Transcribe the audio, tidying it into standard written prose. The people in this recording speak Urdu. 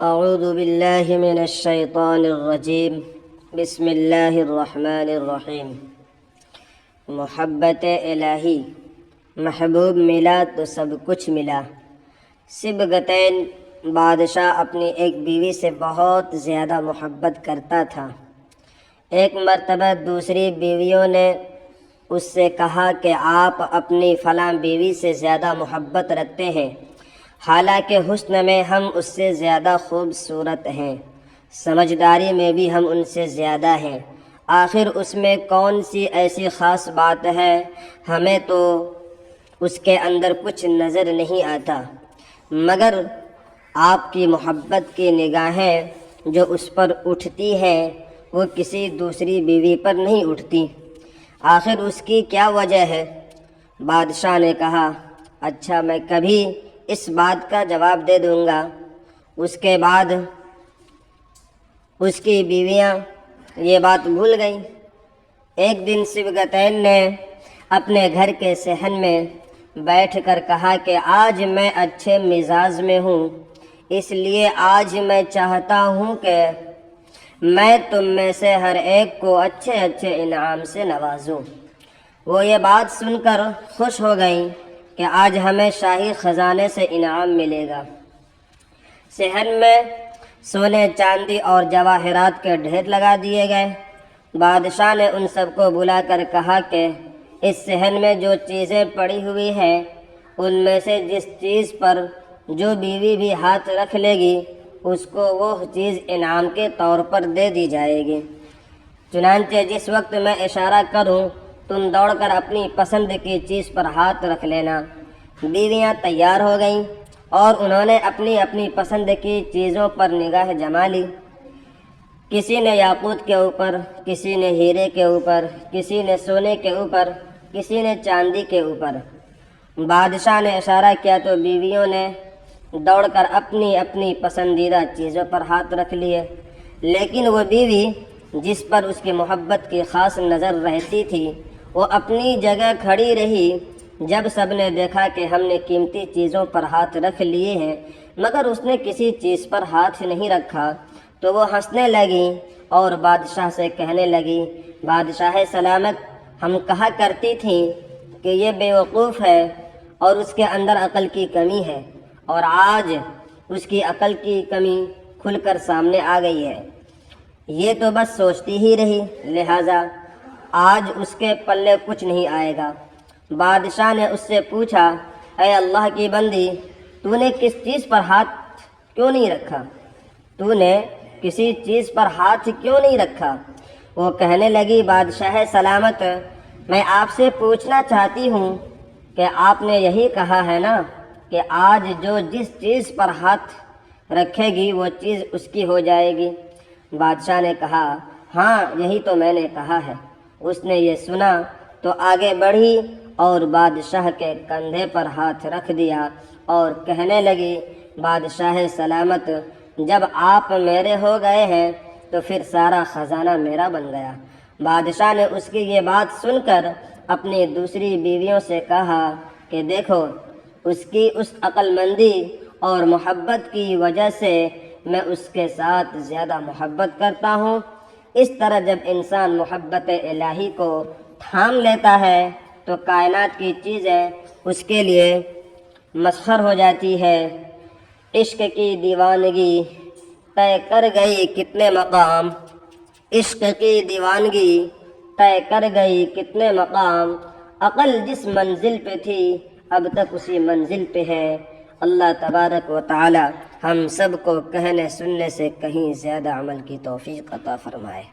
اعوذ باللہ من الشیطان الرجیم بسم اللہ الرحمن الرحیم۔ محبت الہی، محبوب ملا تو سب کچھ ملا۔ سبغتین، بادشاہ اپنی ایک بیوی سے بہت زیادہ محبت کرتا تھا۔ ایک مرتبہ دوسری بیویوں نے اس سے کہا کہ آپ اپنی فلاں بیوی سے زیادہ محبت رکھتے ہیں، حالانکہ حسن میں ہم اس سے زیادہ خوبصورت ہیں، سمجھداری میں بھی ہم ان سے زیادہ ہیں، آخر اس میں کون سی ایسی خاص بات ہے؟ ہمیں تو اس کے اندر کچھ نظر نہیں آتا، مگر آپ کی محبت کی نگاہیں جو اس پر اٹھتی ہیں وہ کسی دوسری بیوی پر نہیں اٹھتی، آخر اس کی کیا وجہ ہے؟ بادشاہ نے کہا، اچھا میں کبھی اس بات کا جواب دے دوں گا۔ اس کے بعد اس کی بیویاں یہ بات بھول گئیں۔ ایک دن سبغتین نے اپنے گھر کے صحن میں بیٹھ کر کہا کہ آج میں اچھے مزاج میں ہوں، اس لیے آج میں چاہتا ہوں کہ میں تم میں سے ہر ایک کو اچھے اچھے انعام سے نوازوں۔ وہ یہ بات سن کر خوش ہو گئیں کہ آج ہمیں شاہی خزانے سے انعام ملے گا۔ صحن میں سونے چاندی اور جواہرات کے ڈھیر لگا دیے گئے۔ بادشاہ نے ان سب کو بلا کر کہا کہ اس صحن میں جو چیزیں پڑی ہوئی ہیں ان میں سے جس چیز پر جو بیوی بھی ہاتھ رکھ لے گی اس کو وہ چیز انعام کے طور پر دے دی جائے گی۔ چنانچہ جس وقت میں اشارہ کروں تم دوڑ کر اپنی پسند کی چیز پر ہاتھ رکھ لینا۔ بیویاں تیار ہو گئیں اور انہوں نے اپنی اپنی پسند کی چیزوں پر نگاہ جما لی۔ کسی نے یاقوت کے اوپر، کسی نے ہیرے کے اوپر، کسی نے سونے کے اوپر، کسی نے چاندی کے اوپر۔ بادشاہ نے اشارہ کیا تو بیویوں نے دوڑ کر اپنی اپنی پسندیدہ چیزوں پر ہاتھ رکھ لیے، لیکن وہ بیوی جس پر اس کی محبت کی خاص نظر رہتی تھی وہ اپنی جگہ کھڑی رہی۔ جب سب نے دیکھا کہ ہم نے قیمتی چیزوں پر ہاتھ رکھ لیے ہیں مگر اس نے کسی چیز پر ہاتھ نہیں رکھا تو وہ ہنسنے لگی اور بادشاہ سے کہنے لگی، بادشاہ سلامت، ہم کہا کرتی تھیں کہ یہ بیوقوف ہے اور اس کے اندر عقل کی کمی ہے، اور آج اس کی عقل کی کمی کھل کر سامنے آ گئی ہے۔ یہ تو بس سوچتی ہی رہی، لہٰذا آج اس کے پلے کچھ نہیں آئے گا۔ بادشاہ نے اس سے پوچھا، اے اللہ کی بندی، تو نے کس چیز پر ہاتھ کیوں نہیں رکھا؟ تو نے کسی چیز پر ہاتھ کیوں نہیں رکھا؟ وہ کہنے لگی، بادشاہ سلامت، میں آپ سے پوچھنا چاہتی ہوں کہ آپ نے یہی کہا ہے نا کہ آج جو جس چیز پر ہاتھ رکھے گی وہ چیز اس کی ہو جائے گی۔ بادشاہ نے کہا، ہاں یہی تو میں نے کہا ہے۔ اس نے یہ سنا تو آگے بڑھی اور بادشاہ کے کندھے پر ہاتھ رکھ دیا اور کہنے لگی، بادشاہ سلامت، جب آپ میرے ہو گئے ہیں تو پھر سارا خزانہ میرا بن گیا۔ بادشاہ نے اس کی یہ بات سن کر اپنی دوسری بیویوں سے کہا کہ دیکھو، اس کی اس عقل مندی اور محبت کی وجہ سے میں اس کے ساتھ زیادہ محبت کرتا ہوں۔ اس طرح جب انسان محبت الہی کو تھام لیتا ہے تو کائنات کی چیزیں اس کے لیے مسخر ہو جاتی ہے۔ عشق کی دیوانگی طے کر گئی کتنے مقام، عشق کی دیوانگی طے کر گئی کتنے مقام، عقل جس منزل پہ تھی اب تک اسی منزل پہ ہے۔ اللہ تبارک و تعالی ہم سب کو کہنے سننے سے کہیں زیادہ عمل کی توفیق عطا فرمائے۔